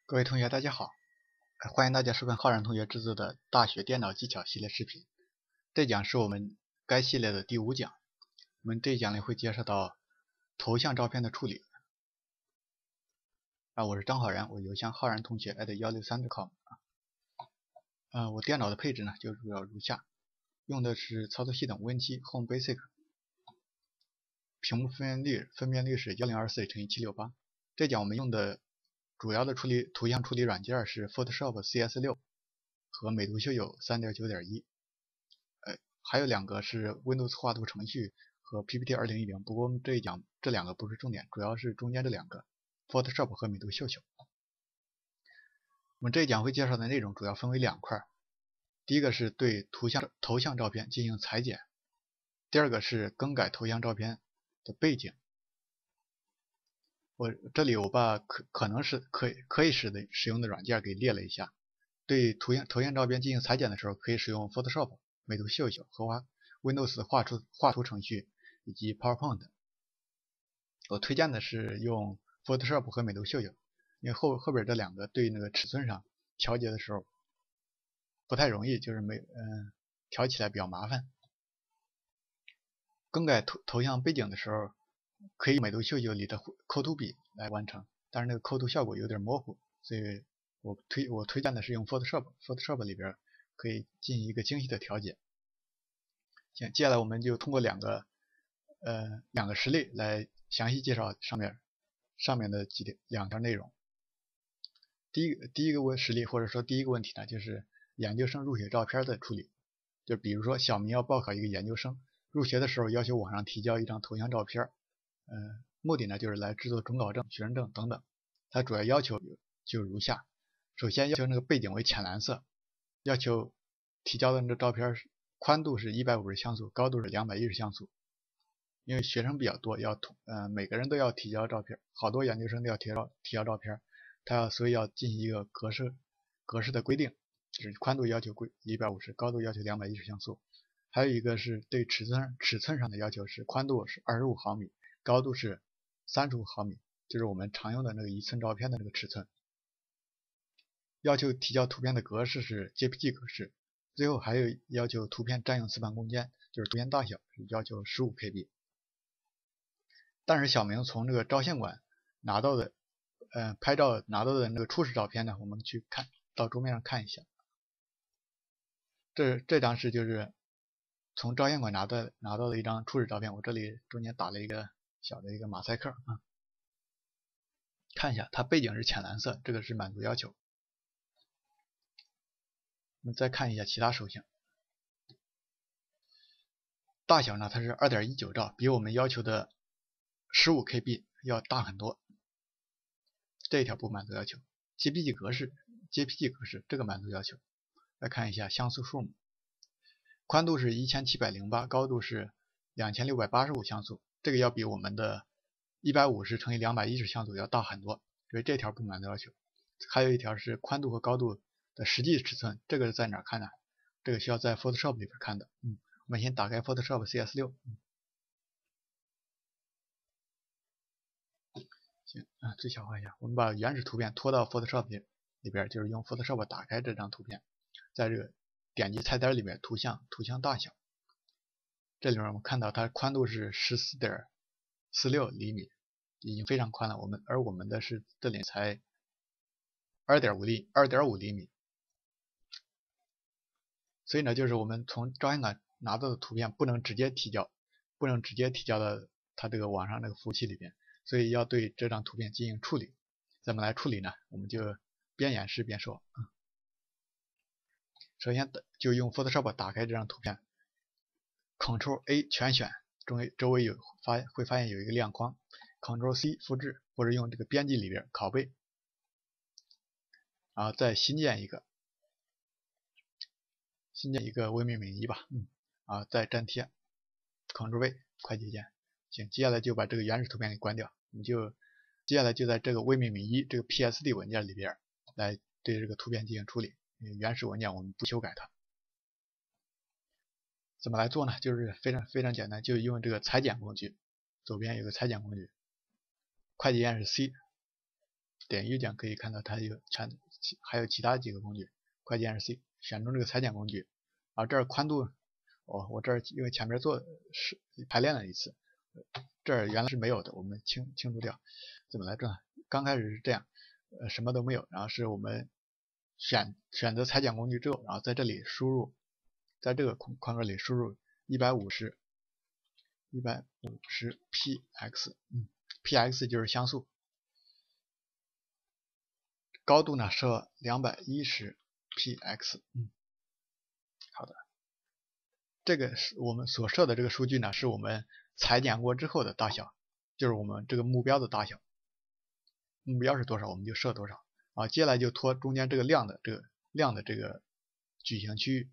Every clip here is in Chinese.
各位同学，大家好，欢迎大家收看浩然同学制作的大学电脑技巧系列视频。这讲是我们该系列的第5讲。我们这一讲里会介绍到头像照片的处理。我是张浩然，我邮箱浩然同学@163.com。我电脑的配置呢就主要如下，用的是操作系统 Win7 Home Basic， 屏幕分辨率是1024×768。这讲我们用的主要的图像处理软件是 Photoshop CS6 和美图秀秀 3.9.1， 还有2个是 Windows 画图程序和 PPT 2010。不过我们这一讲这2个不是重点，主要是中间这2个 Photoshop 和美图秀秀。我们这一讲会介绍的内容主要分为2块，第一个是对头像照片进行裁剪，第二个是更改头像照片的背景。这里我把可能是可以使用的软件给列了一下。对头像照片进行裁剪的时候，可以使用 Photoshop、美图秀秀和 Windows 画图程序以及 PowerPoint。我推荐的是用 Photoshop 和美图秀秀，因为后边这2个对那个尺寸上调节的时候不太容易，就是调起来比较麻烦。更改头像背景的时候，可以用美图秀秀里的抠图笔来完成，但是那个抠图效果有点模糊，所以我推荐的是用 Photoshop 里边可以进行一个精细的调节。行，接下来我们就通过两个实例来详细介绍上面的2条内容。第一个实例或者说第一个问题呢，就是研究生入学照片的处理。就比如说小明要报考一个研究生，入学的时候要求网上提交一张头像照片，目的呢就是来制作准考证、学生证等等。它主要要求就如下：首先要求那个背景为浅蓝色，要求提交的那个照片宽度是150像素，高度是210像素。因为学生比较多，每个人都要提交照片，好多研究生都要提交照片，所以要进行一个格式的规定，就是宽度要求150，高度要求210像素。还有一个是对尺寸上的要求是宽度是25毫米，高度是35毫米，就是我们常用的那个1寸照片的那个尺寸。要求提交图片的格式是 JPG 格式。最后还有要求图片占用磁盘空间，就是图片大小是要求15 KB。但是小明从这个照相馆拿到的拍照拿到的那个初始照片呢，我们去看到桌面上看一下。这张是就是从照相馆拿到的一张初始照片，我这里中间打了一个小的一个马赛克啊。看一下，它背景是浅蓝色，这个是满足要求。我们再看一下其他属性。大小呢，它是 2.19 兆，比我们要求的15 KB 要大很多，这一条不满足要求。JPG 格式这个满足要求。来看一下像素数目，宽度是1708，高度是2685像素，这个要比我们的150×210像素要大很多，所以这条不满足要求。还有一条是宽度和高度的实际尺寸，这个是在哪看呢？这个需要在 Photoshop 里边看的。我们先打开 Photoshop CS6。行最小化一下，我们把原始图片拖到 Photoshop 里边，就是用 Photoshop 打开这张图片，在这个点击菜单里面图像大小，这里面我们看到它宽度是 14.46 厘米，已经非常宽了。而我们的是这里才 2.5 厘米，所以呢，就是我们从照相馆拿到的图片不能直接提交到它这个网上那个服务器里边，所以要对这张图片进行处理。怎么来处理呢？我们就边演示边说。首先就用 Photoshop 打开这张图片， Ctrl+A 全选，周围会发现有一个亮框， Ctrl+C 复制，或者用这个编辑里边拷贝，然后再新建一个微命名1吧，再粘贴 Ctrl+V 快捷键。行，接下来就把这个原始图片给关掉，接下来就在这个微命名1这个 PSD 文件里边来对这个图片进行处理。原始文件我们不修改它。怎么来做呢？就是非常简单，就用这个裁剪工具，左边有个裁剪工具，快捷键是 C，点预键可以看到它还有其他几个工具，快捷键是 C， 选中这个裁剪工具。啊，这儿宽度，我这儿因为前面排练了一次，这儿原来是没有的，我们清除掉。怎么来着？刚开始是这样，什么都没有，然后是我们选择裁剪工具之后，然后在这里输入，在这个框格里输入150 px，px 就是像素，高度呢设210 px，好的，这个是我们所设的这个数据呢，是我们裁剪过之后的大小，就是我们这个目标的大小，目标是多少我们就设多少。啊，接下来就拖中间这个亮的这个矩形区域，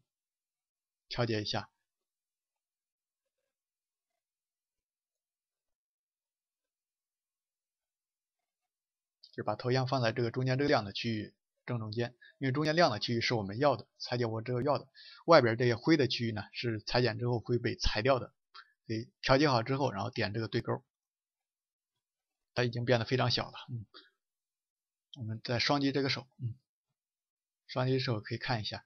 调节一下。就把头像放在这个中间这个亮的区域正中间，因为中间亮的区域是我们要的，裁剪过之后要的，外边这些灰的区域呢是裁剪之后会被裁掉的。所以调节好之后，然后点这个对勾，它已经变得非常小了。我们再双击这个手，双击手可以看一下，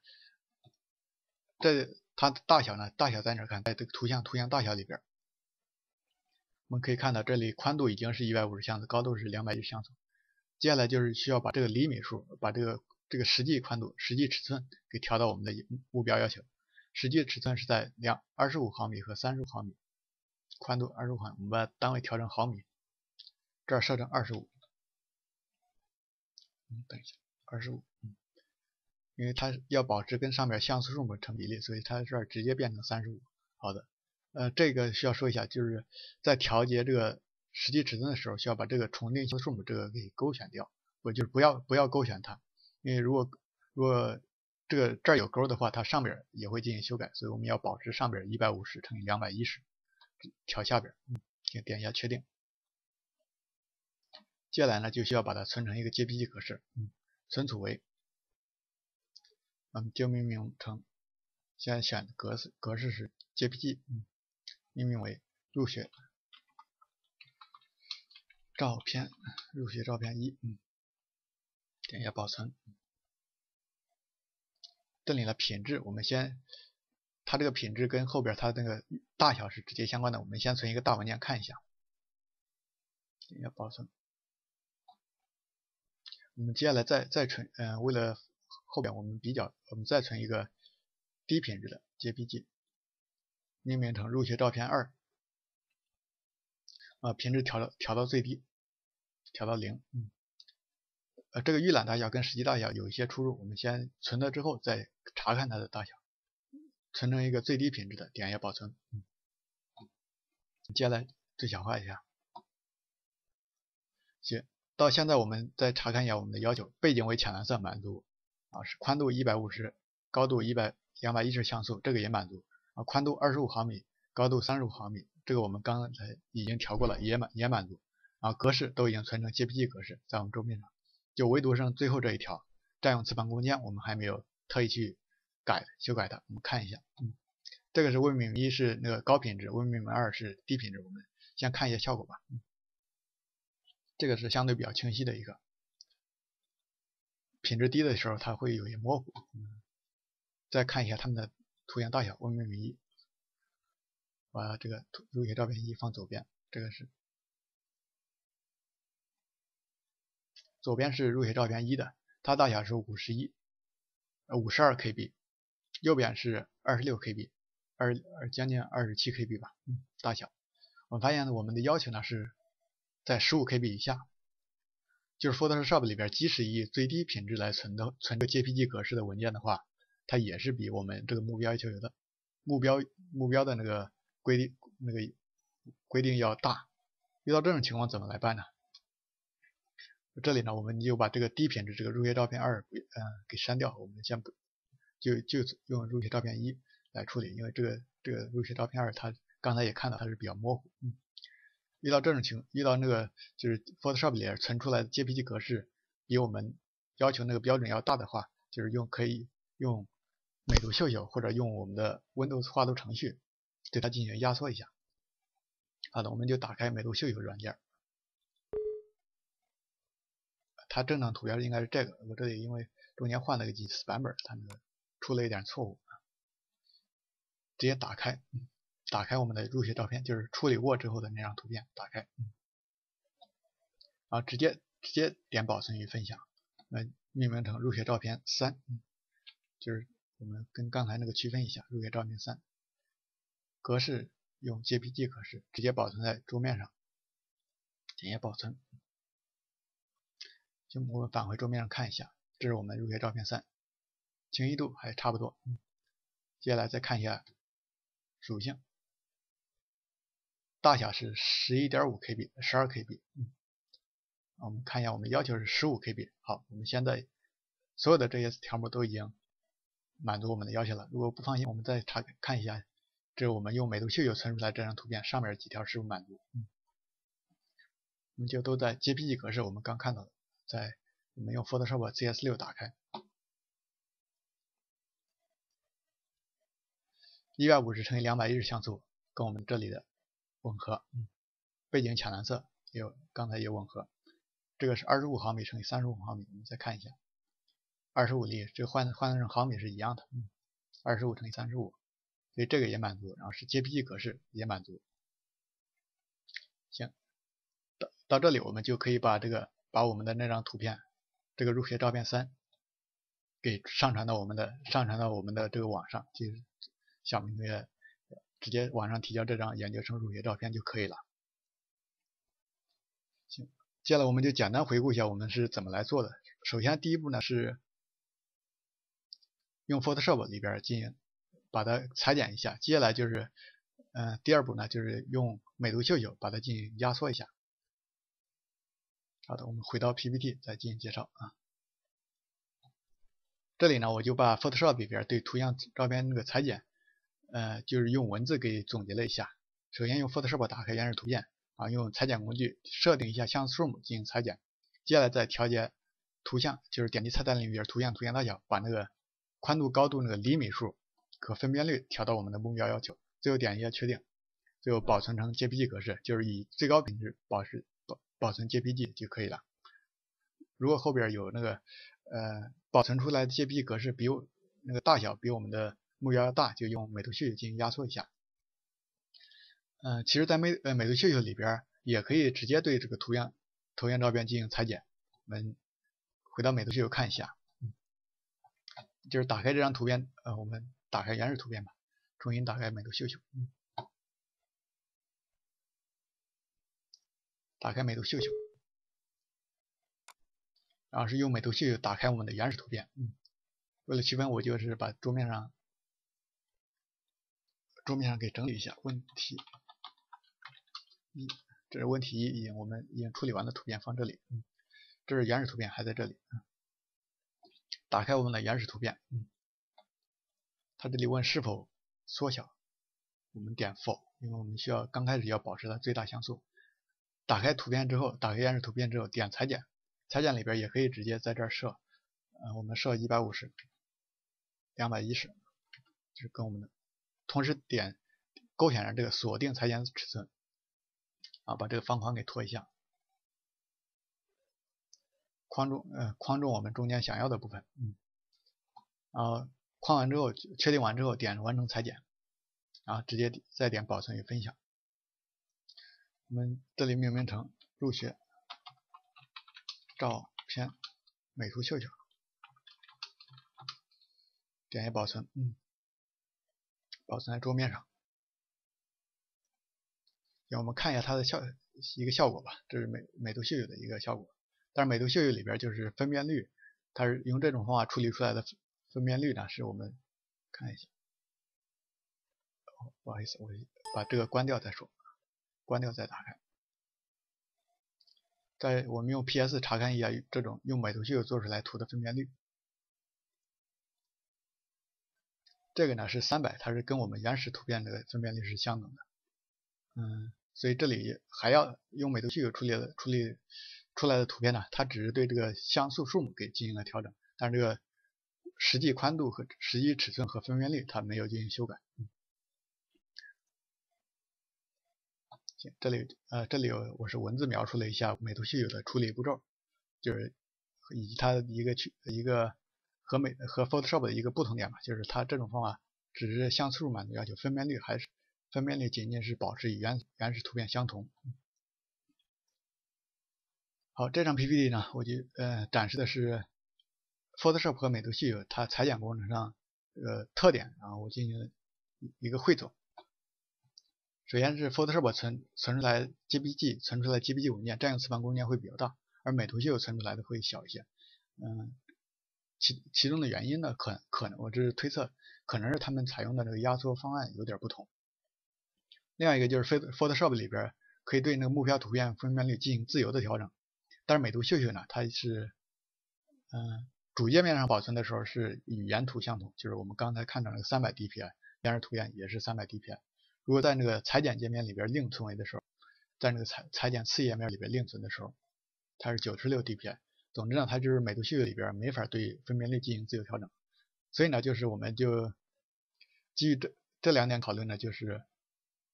它的大小呢，大小在哪看？在这个图像大小里边，我们可以看到这里宽度已经是150像素，高度是210像素。接下来就是需要把这个厘米数，把这个实际宽度、实际尺寸给调到我们的目标要求。实际尺寸是在25毫米和35毫米，宽度25毫米，我们把单位调成毫米，这儿设成25。等一下，25，因为它要保持跟上面像素数目成比例，所以它这儿直接变成35。好的，这个需要说一下，就是在调节这个实际尺寸的时候，需要把这个重定像素数目这个给勾选掉，就是不要勾选它，因为如果这儿有勾的话，它上边也会进行修改，所以我们要保持上边150乘以210，调下边，点一下确定。接下来呢，就需要把它存成一个 JPG 格式，存储为，就命名成，现在选的格式是 JPG，命名为入学照片1，点一下保存。这里的品质，我们它这个品质跟后边它那个大小是直接相关的，我们先存一个大文件看一下，点一下保存。我们接下来再存，为了后边我们再存一个低品质的 JPG， 命名成入学照片2，品质调到最低，调到0，这个预览大小跟实际大小有一些出入，我们先存了之后再查看它的大小，存成一个最低品质的，点一下保存。接下来最小化一下。行，到现在我们再查看一下我们的要求，背景为浅蓝色满足，是宽度150，高度210像素，这个也满足，宽度25毫米，高度35毫米，这个我们刚才已经调过了，也满足，格式都已经存成 JPG 格式在我们桌面上，就唯独剩最后这一条占用磁盘空间，我们还没有特意去修改它，我们看一下，这个是WinMim1是那个高品质，WinMim2是低品质，我们先看一下效果吧。这个是相对比较清晰的一个，品质低的时候它会有些模糊。再看一下它们的图像大小，WinMim1，把这个入学照片1放左边，这个是左边是入学照片1的，它大小是52 KB， 右边是26 KB， 将近27 KB 吧，大小。我们发现呢，我们的要求呢是在15 KB 以下，就是 Photoshop 里边，即使以最低品质来存这个 JPG 格式的文件的话，它也是比我们这个目标要求的目标的那个规定要大。遇到这种情况怎么来办呢？这里呢，我们就把这个低品质这个入学照片2给删掉，我们先不就用入学照片1来处理，因为这个入学照片2它刚才也看到它是比较模糊。遇到那个就是 Photoshop 里存出来的 JPG 格式比我们要求那个标准要大的话，就是可以用美图秀秀或者用我们的 Windows 画图程序对它进行压缩一下。好的，我们就打开美图秀秀软件，它正常图标应该是这个，我这里因为中间换了个几次版本，它那个出了一点错误。直接打开，打开我们的入学照片，就是处理过之后的那张图片，打开，然后直接点保存与分享，命名成入学照片3，就是我们跟刚才那个区分一下，入学照片3，格式用 JPG 格式，直接保存在桌面上，点击保存。就我们返回桌面上看一下，这是我们入学照片3，清晰度还差不多。接下来再看一下属性，大小是 11.5 KB、12 KB。我们看一下，我们要求是15 KB。好，我们现在所有的这些条目都已经满足我们的要求了。如果不放心，我们再看一下，这是我们用美图秀秀存出来这张图片上面几条是否满足。我们就都在 JPG 格式，我们刚看到的，在我们用 Photoshop CS6 打开，150×210像素跟我们这里的吻合，背景浅蓝色刚才也吻合。这个是25毫米乘以35毫米，我们再看一下，25厘，这个换成毫米是一样的，25乘以35，所以这个也满足，然后是 JPG 格式也满足。行，到这里我们就可以把我们的那张图片，这个入学照片3，给上传到我们的这个网上，就是小明同学直接网上提交这张研究生入学照片就可以了。行。接下来我们就简单回顾一下我们是怎么来做的。首先第一步呢是用 Photoshop 里边进行把它裁剪一下，接下来就是第二步呢就是用美图秀秀把它进行压缩一下。好的，我们回到 PPT 再进行介绍啊。这里呢我就把 Photoshop 里边对图像照片那个裁剪就是用文字给总结了一下。首先用 Photoshop 打开原始图片，用裁剪工具设定一下像素数目进行裁剪，接下来再调节图像，就是点击菜单里边图像大小，把那个宽度高度那个厘米数和分辨率调到我们的目标要求，最后点一下确定，最后保存成 JPG 格式，就是以最高品质保存 JPG 就可以了。如果后边有那个保存出来的 JPG 格式那个大小比我们的目标要大，就用美图秀秀进行压缩一下。其实在美图秀秀里边也可以直接对这个图像照片进行裁剪。我们回到美图秀秀看一下，就是打开这张图片，我们打开原始图片吧，重新打开美图秀秀，打开美图秀秀，然后是用美图秀秀打开我们的原始图片。为了区分，我就是把桌面上给整理一下。问题1，这是问题1，我们已经处理完的图片放这里。这是原始图片还在这里。打开我们的原始图片，它这里问是否缩小，我们点否，因为我们需要刚开始要保持它最大像素。打开图片之后，打开原始图片之后，点裁剪，裁剪里边也可以直接在这儿设，我们设150、210，就是跟我们的，同时点勾选上这个锁定裁剪尺寸，把这个方框给拖一下，框中我们中间想要的部分，然后框完之后，确定完之后点完成裁剪，然后直接再点保存与分享。我们这里命名成入学照片美图秀秀，点击保存，保存在桌面上。让我们看一下它的一个效果吧，这是美图秀秀的一个效果。但是美图秀秀里边就是分辨率，它是用这种方法处理出来的分辨率呢，是我们看一下。不好意思，我把这个关掉再说，关掉再打开。我们用 PS 查看一下这种用美图秀秀做出来图的分辨率。这个呢是300，它是跟我们原始图片的分辨率是相等的。所以这里还要用美图秀秀处理出来的图片呢，它只是对这个像素数目给进行了调整，但是这个实际宽度和实际尺寸和分辨率它没有进行修改。行，这里我是文字描述了一下美图秀秀的处理步骤，就是以及它的一个和Photoshop 的一个不同点吧，就是它这种方法只是像素满足要求，分辨率仅仅是保持与原始图片相同。好，这张 PPT 呢，我就展示的是 Photoshop 和美图秀秀它裁剪过程上特点，然后我进行一个汇总。首先是 Photoshop 存出来 JPG 存出来 JPG 文件占用磁盘空间会比较大，而美图秀秀存出来的会小一些。其中的原因呢，可能我这是推测，可能是他们采用的这个压缩方案有点不同。另外一个就是 Photoshop 里边可以对那个目标图片分辨率进行自由的调整，但是美图秀秀呢，它是主页面上保存的时候是与原图相同，就是我们刚才看到那个300 dpi 原始图片也是300 dpi。如果在那个裁剪界面里边另存为的时候，在那个裁剪次页面里边另存的时候，它是96 dpi。总之呢，它就是美图秀秀里边没法对分辨率进行自由调整。所以呢，就是我们就基于这2点考虑呢，就是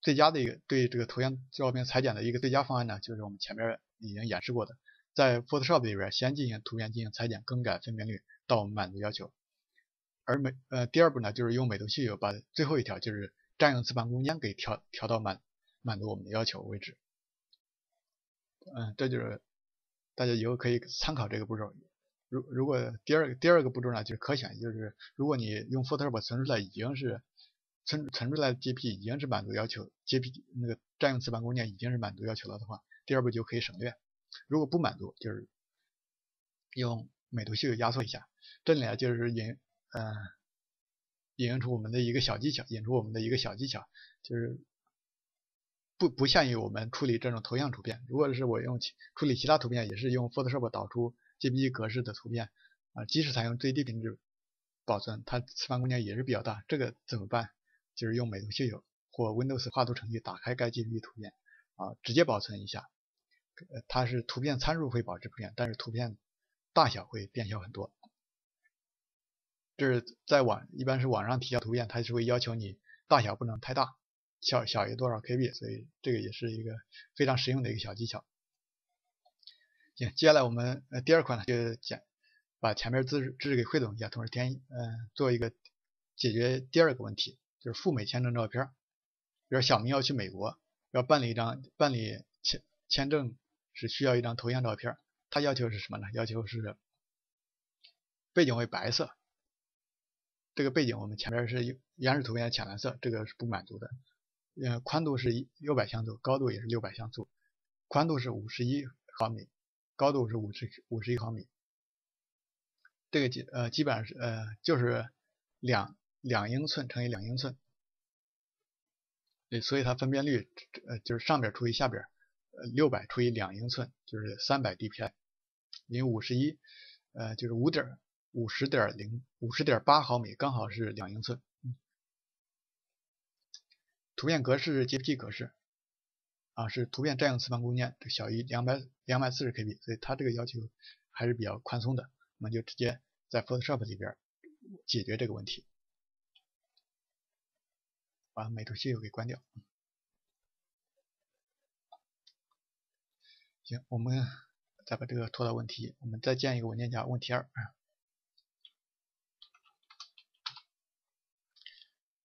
最佳的一个对这个图像照片裁剪的一个最佳方案呢，就是我们前面已经演示过的，在 Photoshop 里边先进行图片进行裁剪，更改分辨率到我们满足要求。而第二步呢，就是用美图秀秀把最后一条就是占用磁盘空间给调到满足我们的要求为止。这就是大家以后可以参考这个步骤。如果第二个步骤呢，就是可选，就是如果你用 Photoshop 存出来已经是存出来的 JPG 已经是满足要求 ，JPG 那个占用磁盘空间已经是满足要求了的话，第二步就可以省略。如果不满足，就是用美图秀秀压缩一下。这里呢就是引出我们的一个小技巧，就是不限于我们处理这种头像图片。如果是我用处理其他图片，也是用 Photoshop 导出 JPG 格式的图片即使采用最低品质保存，它磁盘空间也是比较大。这个怎么办？就是用美图秀秀或 Windows 画图程序打开该 JPG 图片直接保存一下。它是图片参数会保持不变，但是图片大小会变小很多。这是一般是网上提交图片，它是会要求你大小不能太大，小于多少 KB， 所以这个也是一个非常实用的一个小技巧。行，接下来我们第二块呢，就把前面知识给汇总一下，同时做一个解决第二个问题，就是赴美签证照片。比如小明要去美国，要办理签证是需要一张头像照片，他要求是什么呢？要求是背景为白色，这个背景我们前面是原始图片浅蓝色，这个是不满足的。宽度是600像素，高度也是600像素，宽度是51毫米，高度是51毫米。这个基本上是就是2英寸乘以2英寸，所以它分辨率就是上边除以下边，600除以2英寸就是300 dpi， 因为51就是50.8毫米，刚好是2英寸。图片格式 JPG 格式是图片占用磁盘空间小于240 KB， 所以它这个要求还是比较宽松的，我们就直接在 Photoshop 里边解决这个问题，把美图秀秀给关掉。行，我们再把这个拖到问题，我们再建一个文件夹，问题2。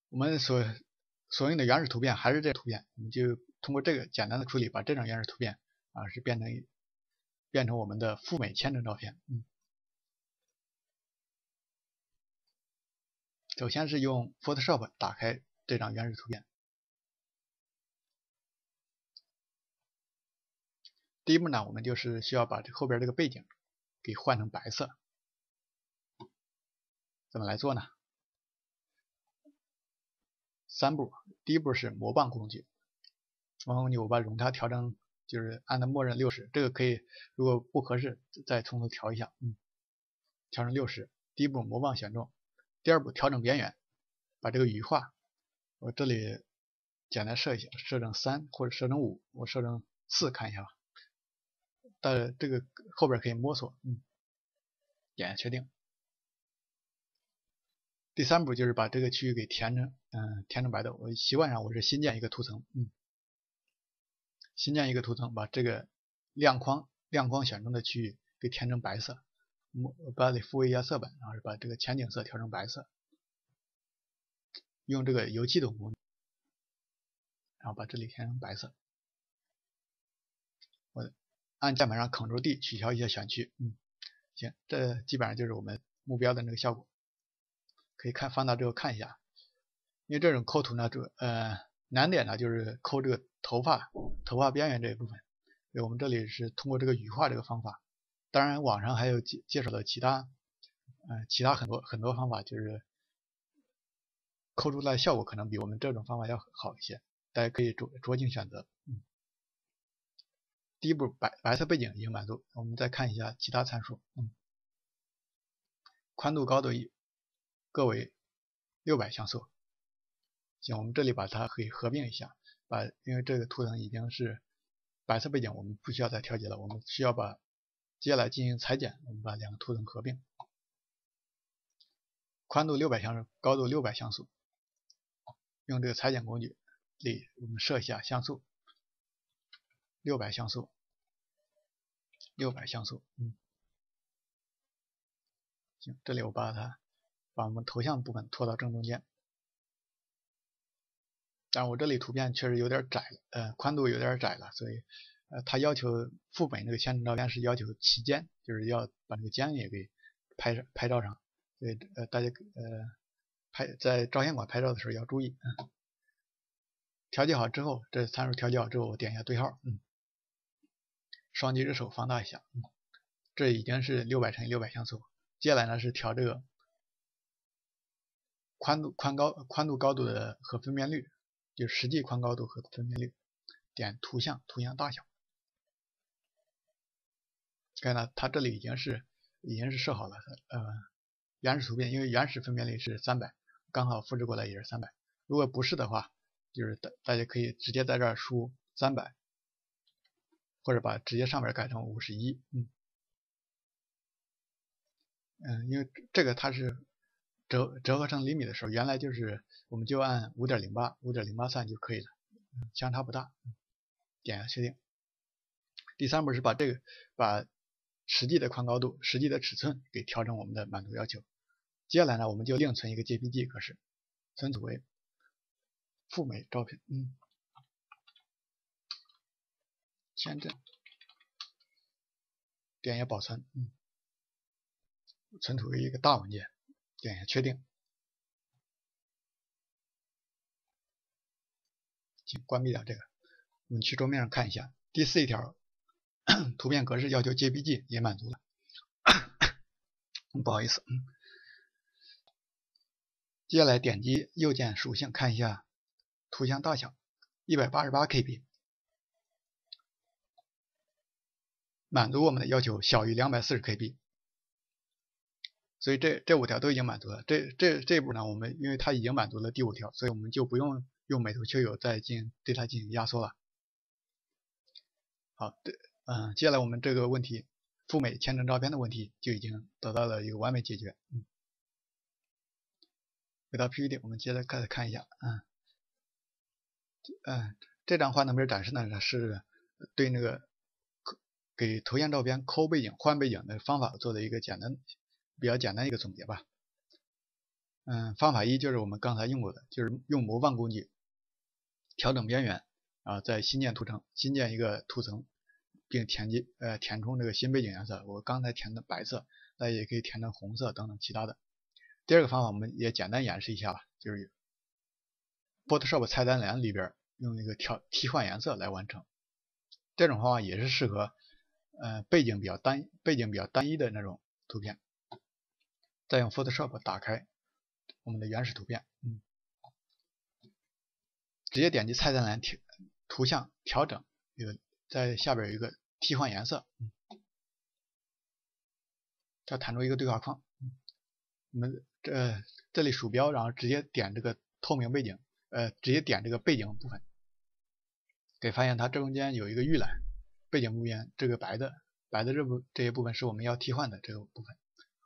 我们所用的原始图片还是这图片，我们就通过这个简单的处理，把这张原始图片是变成我们的赴美签证照片。首先是用 Photoshop 打开这张原始图片。第一步呢，我们就是需要把后边这个背景给换成白色。怎么来做呢？3步。第一步是魔棒工具，我把容差调成就是按照默认60，这个可以如果不合适再从头调一下，调成60。第一步魔棒选中，第二步调整边缘，把这个羽化，我这里简单设一下，设成3或者设成5，我设成4看一下吧。但这个后边可以摸索，点确定。第3步就是把这个区域给填成白的。我习惯上我是新建一个图层，新建一个图层，把这个亮框选中的区域给填成白色。把这复位一下色板，然后把这个前景色调成白色，用这个油漆动工，然后把这里填成白色。我按键盘上 Ctrl+D 取消一些选区。行，这基本上就是我们目标的那个效果。可以放大之后看一下，因为这种抠图呢，难点呢就是抠这个头发边缘这一部分。所以我们这里是通过这个羽化这个方法。当然，网上还有介绍的其他很多方法，就是抠出来的效果可能比我们这种方法要好一些，大家可以酌情选择。第一步白色背景已经满足，我们再看一下其他参数。宽度高度各为600像素。行，我们这里把它可以合并一下，因为这个图层已经是白色背景，我们不需要再调节了，我们需要接下来进行裁剪，我们把两个图层合并。宽度600像素，高度600像素，用这个裁剪工具里我们设一下像素，600像素，600像素。行，这里我把我们头像部分拖到正中间。但是我这里图片确实有点窄了，宽度有点窄了，所以它要求副本这个千层照片是要求齐肩，就是要把这个肩也给拍照上，所以大家在照相馆拍照的时候要注意。调节好之后，这参数调节好之后，我点一下对号，双击之手放大一下，这已经是600×600像素。接下来呢是调这个宽度高度的和分辨率，就是实际宽高度和分辨率。点图像大小，看到它这里已经是设好了原始图片，因为原始分辨率是300，刚好复制过来也是300。如果不是的话，就是大家可以直接在这儿输300，或者把直接上面改成51。因为这个它是折合成厘米的时候，原来就是我们就按5.08算就可以了，相差不大。点下确定。第3步是把实际的宽高度、实际的尺寸给调整我们的满图要求。接下来呢，我们就另存一个 JPG 格式，存储为赴美照片。签证，点一下保存。存储为一个大文件，点一下确定。请关闭掉这个。我们去桌面上看一下，第4一条图片格式要求 JPG 也满足了。不好意思。接下来点击右键属性看一下图像大小188KB， 满足我们的要求，小于240KB。所以这5条都已经满足了。这一步呢，我们因为它已经满足了第5条，所以我们就不用美图秀秀再对它进行压缩了。好，接下来我们这个问题赴美签证照片的问题就已经得到了一个完美解决。回到 PPT， 我们接着看一下。这张幻灯片展示呢是对那个给头像照片抠背景、换背景的方法做的一个比较简单一个总结吧。方法1就是我们刚才用过的，就是用模仿工具调整边缘，再新建图层，新建一个图层，并填充这个新背景颜色。我刚才填的白色，大家也可以填成红色等等其他的。第2个方法我们也简单演示一下吧，就是 Photoshop 菜单栏里边用那个替换颜色来完成。这种方法也是适合背景比较单一的那种图片。再用 Photoshop 打开我们的原始图片，直接点击菜单栏图像调整，在下边有一个替换颜色，它弹出一个对话框。我们这里鼠标，然后直接点这个透明背景，直接点这个背景部分，可以发现它中间有一个预览，背景部分这个白的这些部分是我们要替换的这个部分，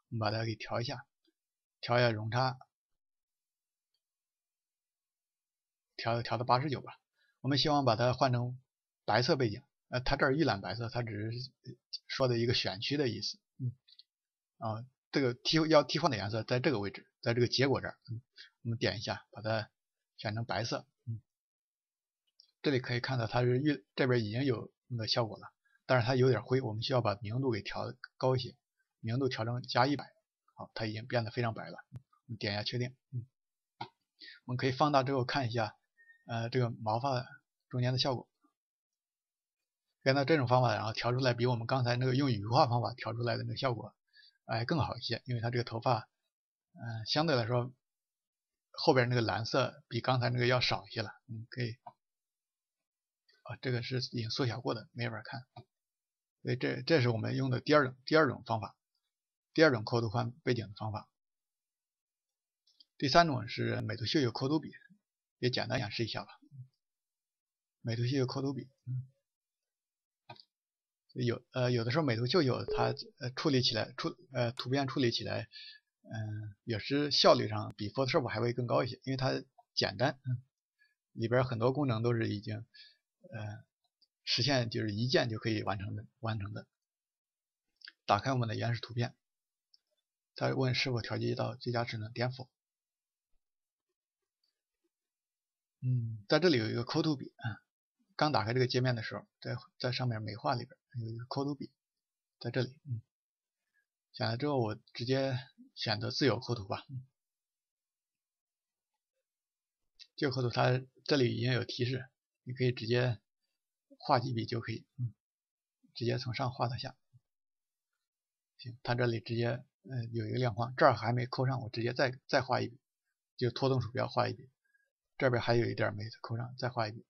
我们把它给调一下容差，调到89吧。我们希望把它换成白色背景，它这儿预览白色，它只是说的一个选区的意思。啊，这个要替换的颜色在这个位置，在这个结果这儿，我们点一下，把它选成白色，这里可以看到它是这边已经有那个效果了，但是它有点灰，我们需要把明度给调高一些，明度调成+100，好，它已经变得非常白了，我们点一下确定，我们可以放大之后看一下，这个毛发中间的效果。按照这种方法，然后调出来比我们刚才那个用羽化方法调出来的那个效果，更好一些，因为它这个头发，相对来说后边那个蓝色比刚才那个要少一些了。可以，这个是已经缩小过的，没法看。所以这是我们用的第二种方法，第二种抠图换背景的方法。第三种是美图秀秀抠图笔，也简单演示一下吧。美图秀秀抠图笔，有的时候美图秀秀它处理起来图片处理起来，有时效率上比 Photoshop 还会更高一些，因为它简单，里边很多功能都是已经实现就是一键就可以完成的。打开我们的原始图片，再问是否调节到最佳智能，点否。在这里有一个抠图笔，刚打开这个界面的时候，在上面美化里边有一个抠图笔，在这里，选了之后我直接选择自由抠图吧。自由抠图它这里已经有提示，你可以直接画几笔就可以，直接从上画到下。行，它这里直接有一个亮框，这儿还没抠上，我直接再画一笔，就拖动鼠标画一笔，这边还有一点没抠上，再画一笔。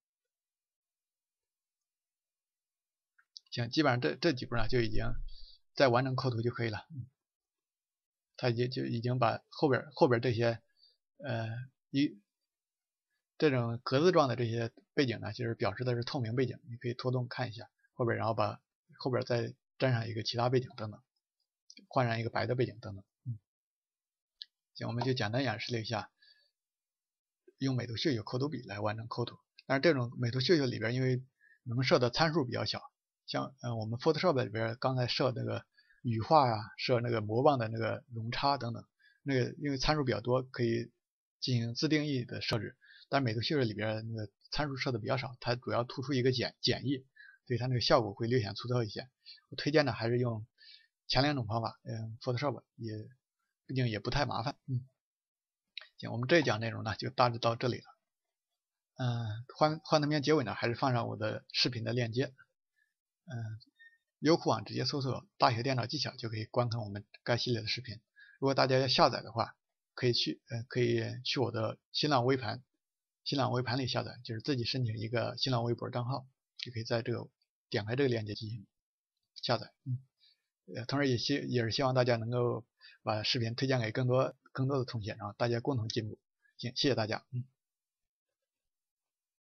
行，基本上这几步呢就已经再完成抠图就可以了。它已经把后边这些这种格子状的这些背景呢，就是表示的是透明背景，你可以拖动看一下后边，然后把后边再粘上一个其他背景等等，换上一个白的背景等等。行，我们就简单演示了一下用美图秀秀抠图笔来完成抠图。但是这种美图秀秀里边，因为能设的参数比较小，像我们 Photoshop 里边刚才设那个羽化呀，设那个魔棒的那个容差等等，那个因为参数比较多，可以进行自定义的设置。但美图秀秀里边那个参数设的比较少，它主要突出一个简易，所以它那个效果会略显粗糙一些。我推荐的还是用前两种方法，Photoshop 毕竟也不太麻烦。行，我们这一讲内容呢就大致到这里了。幻灯片结尾呢还是放上我的视频的链接。优酷网直接搜索大学电脑技巧就可以观看我们该系列的视频。如果大家要下载的话，可以去我的新浪微盘里下载，就是自己申请一个新浪微博账号，就可以在这个点开这个链接进行下载。同时也是希望大家能够把视频推荐给更多的同学，然后大家共同进步。行，谢谢大家。